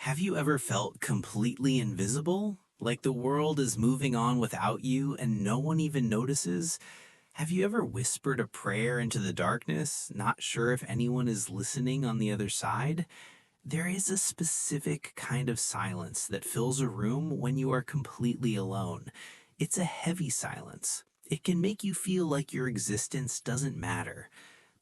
Have you ever felt completely invisible? Like the world is moving on without you and no one even notices? Have you ever whispered a prayer into the darkness, not sure if anyone is listening on the other side? There is a specific kind of silence that fills a room when you are completely alone. It's a heavy silence. It can make you feel like your existence doesn't matter.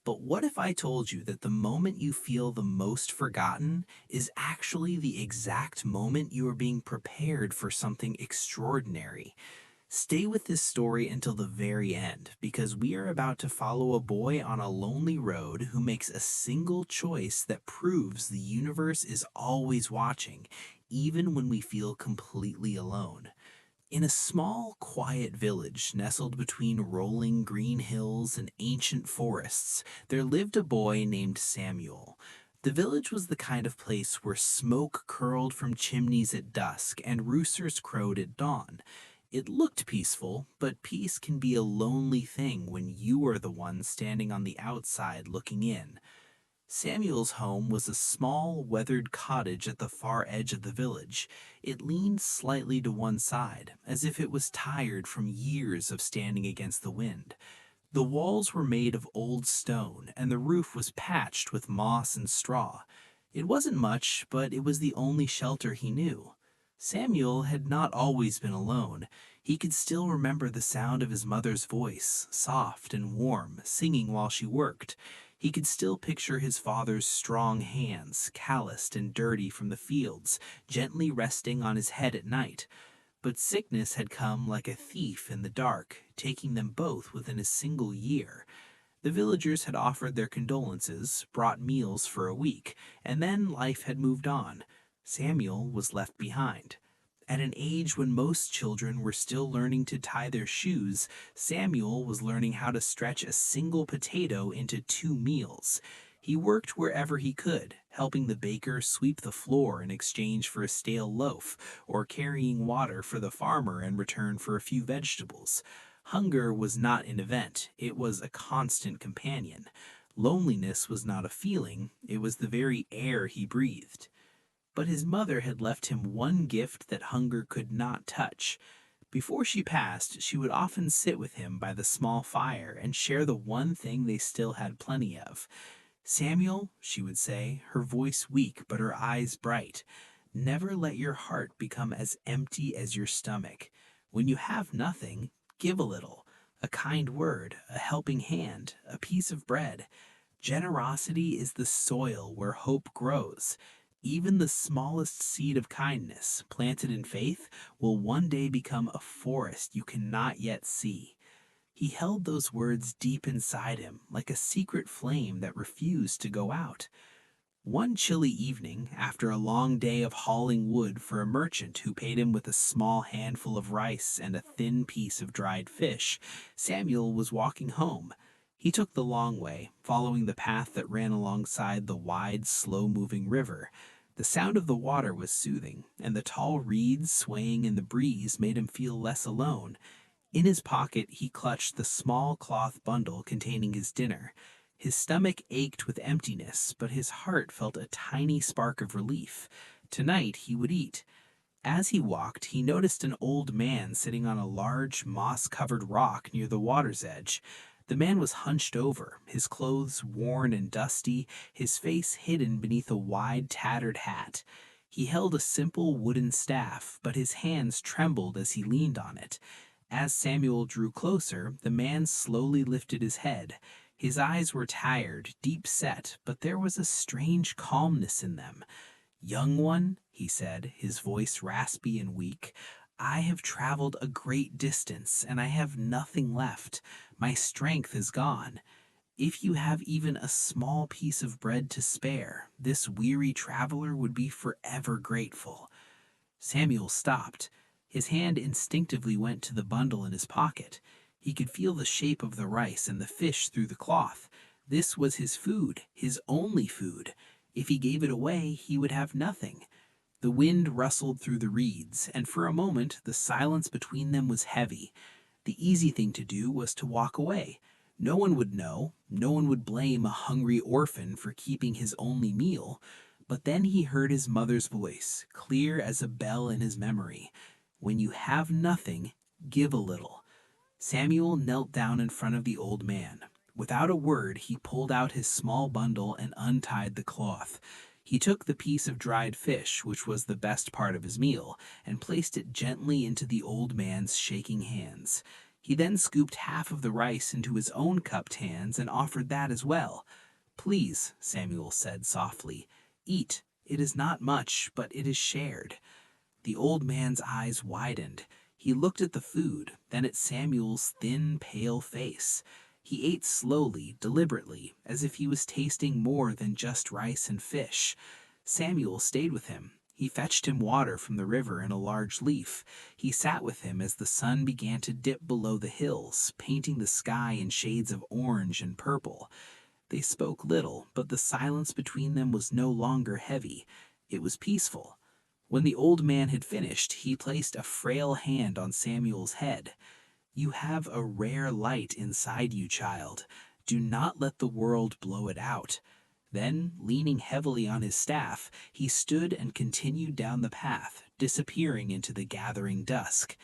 But what if I told you that the moment you feel the most forgotten is actually the exact moment you are being prepared for something extraordinary? Stay with this story until the very end, because we are about to follow a boy on a lonely road who makes a single choice that proves the universe is always watching, even when we feel completely alone. In a small, quiet village nestled between rolling green hills and ancient forests, there lived a boy named Samuel. The village was the kind of place where smoke curled from chimneys at dusk and roosters crowed at dawn. It looked peaceful, but peace can be a lonely thing when you are the one standing on the outside looking in. Samuel's home was a small, weathered cottage at the far edge of the village. It leaned slightly to one side, as if it was tired from years of standing against the wind. The walls were made of old stone, and the roof was patched with moss and straw. It wasn't much, but it was the only shelter he knew. Samuel had not always been alone. He could still remember the sound of his mother's voice, soft and warm, singing while she worked. He could still picture his father's strong hands, calloused and dirty from the fields, gently resting on his head at night. But sickness had come like a thief in the dark, taking them both within a single year. The villagers had offered their condolences, brought meals for a week, and then life had moved on. Samuel was left behind. At an age when most children were still learning to tie their shoes, Samuel was learning how to stretch a single potato into two meals. He worked wherever he could, helping the baker sweep the floor in exchange for a stale loaf, or carrying water for the farmer in return for a few vegetables. Hunger was not an event, it was a constant companion. Loneliness was not a feeling, it was the very air he breathed. But his mother had left him one gift that hunger could not touch. Before she passed, she would often sit with him by the small fire and share the one thing they still had plenty of. Samuel, she would say, her voice weak but her eyes bright, never let your heart become as empty as your stomach. When you have nothing, give a little. A kind word, a helping hand, a piece of bread. Generosity is the soil where hope grows. Even the smallest seed of kindness, planted in faith, will one day become a forest you cannot yet see. He held those words deep inside him, like a secret flame that refused to go out. One chilly evening, after a long day of hauling wood for a merchant who paid him with a small handful of rice and a thin piece of dried fish, Samuel was walking home. He took the long way, following the path that ran alongside the wide, slow-moving river. The sound of the water was soothing, and the tall reeds swaying in the breeze made him feel less alone. In his pocket, he clutched the small cloth bundle containing his dinner. His stomach ached with emptiness, but his heart felt a tiny spark of relief. Tonight he would eat. As he walked, he noticed an old man sitting on a large, moss-covered rock near the water's edge. The man was hunched over, his clothes worn and dusty, his face hidden beneath a wide, tattered hat. He held a simple wooden staff, but his hands trembled as he leaned on it. As Samuel drew closer, the man slowly lifted his head. His eyes were tired, deep set, but there was a strange calmness in them. "Young one," he said, his voice raspy and weak, "I have traveled a great distance, and I have nothing left. My strength is gone. If you have even a small piece of bread to spare, this weary traveler would be forever grateful." Samuel stopped. His hand instinctively went to the bundle in his pocket. He could feel the shape of the rice and the fish through the cloth. This was his food, his only food. If he gave it away, he would have nothing. The wind rustled through the reeds, and for a moment the silence between them was heavy. The easy thing to do was to walk away. No one would know, no one would blame a hungry orphan for keeping his only meal. But then he heard his mother's voice, clear as a bell in his memory. When you have nothing, give a little. Samuel knelt down in front of the old man. Without a word, he pulled out his small bundle and untied the cloth. He took the piece of dried fish, which was the best part of his meal, and placed it gently into the old man's shaking hands. He then scooped half of the rice into his own cupped hands and offered that as well. Please, Samuel said softly, eat. It is not much, but it is shared. The old man's eyes widened. He looked at the food, then at Samuel's thin, pale face. He ate slowly, deliberately, as if he was tasting more than just rice and fish. Samuel stayed with him. He fetched him water from the river in a large leaf. He sat with him as the sun began to dip below the hills, painting the sky in shades of orange and purple. They spoke little, but the silence between them was no longer heavy. It was peaceful. When the old man had finished, he placed a frail hand on Samuel's head. You have a rare light inside you, child. Do not let the world blow it out. Then, leaning heavily on his staff, he stood and continued down the path, disappearing into the gathering dusk.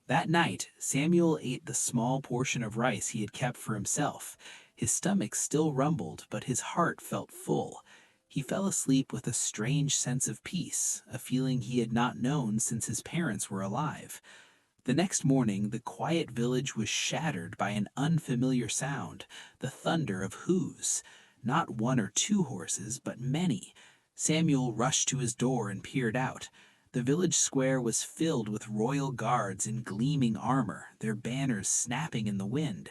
That night, Samuel ate the small portion of rice he had kept for himself. His stomach still rumbled, but his heart felt full. He fell asleep with a strange sense of peace, a feeling he had not known since his parents were alive. The next morning, the quiet village was shattered by an unfamiliar sound, the thunder of hooves. Not one or two horses, but many. Samuel rushed to his door and peered out. The village square was filled with royal guards in gleaming armor, their banners snapping in the wind.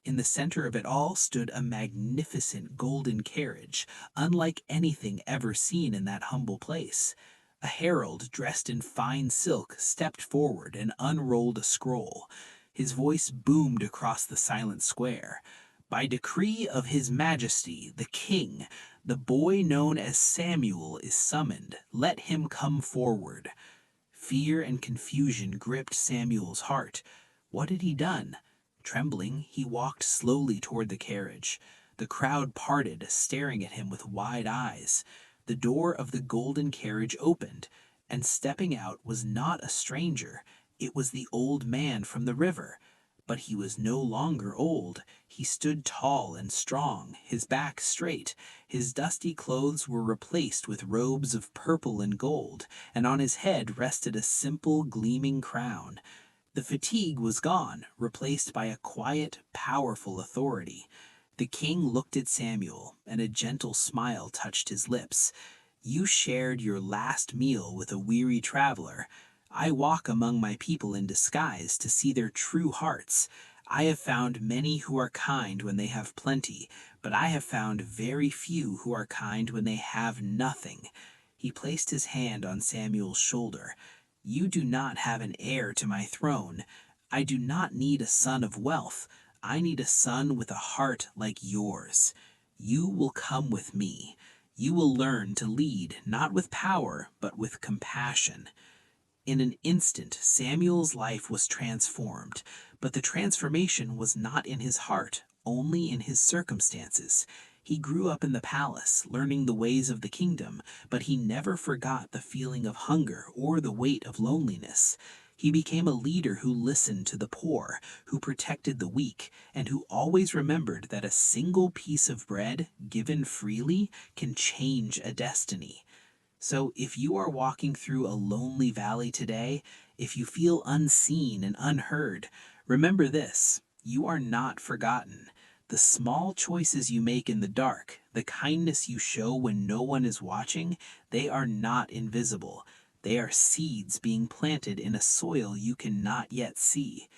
In the center of it all stood a magnificent golden carriage, unlike anything ever seen in that humble place. A herald dressed in fine silk stepped forward and unrolled a scroll. His voice boomed across the silent square. By decree of His Majesty, the King, the boy known as Samuel is summoned. Let him come forward. Fear and confusion gripped Samuel's heart. What had he done? Trembling, he walked slowly toward the carriage. The crowd parted, staring at him with wide eyes. The door of the golden carriage opened, and stepping out was not a stranger. It was the old man from the river. But he was no longer old. He stood tall and strong, his back straight. His dusty clothes were replaced with robes of purple and gold, and on his head rested a simple, gleaming crown. The fatigue was gone, replaced by a quiet, powerful authority. The king looked at Samuel, and a gentle smile touched his lips. You shared your last meal with a weary traveler. I walk among my people in disguise to see their true hearts. I have found many who are kind when they have plenty, but I have found very few who are kind when they have nothing. He placed his hand on Samuel's shoulder. You do not have an heir to my throne. I do not need a son of wealth. I need a son with a heart like yours. You will come with me. You will learn to lead not with power, but with compassion. In an instant, Samuel's life was transformed, but the transformation was not in his heart, only in his circumstances. He grew up in the palace, learning the ways of the kingdom, but he never forgot the feeling of hunger or the weight of loneliness. He became a leader who listened to the poor, who protected the weak, and who always remembered that a single piece of bread, given freely, can change a destiny. So if you are walking through a lonely valley today, if you feel unseen and unheard, remember this: you are not forgotten. The small choices you make in the dark, the kindness you show when no one is watching, they are not invisible. They are seeds being planted in a soil you cannot yet see.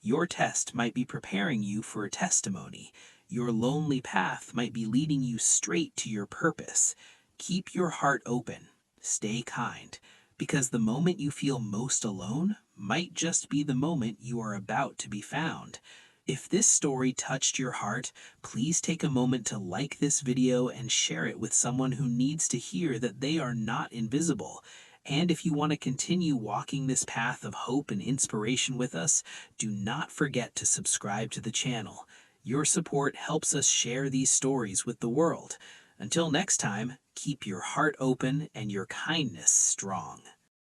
Your test might be preparing you for a testimony. Your lonely path might be leading you straight to your purpose. Keep your heart open. Stay kind, because the moment you feel most alone might just be the moment you are about to be found. If this story touched your heart, please take a moment to like this video and share it with someone who needs to hear that they are not invisible. And if you want to continue walking this path of hope and inspiration with us, do not forget to subscribe to the channel. Your support helps us share these stories with the world. Until next time, keep your heart open and your kindness strong.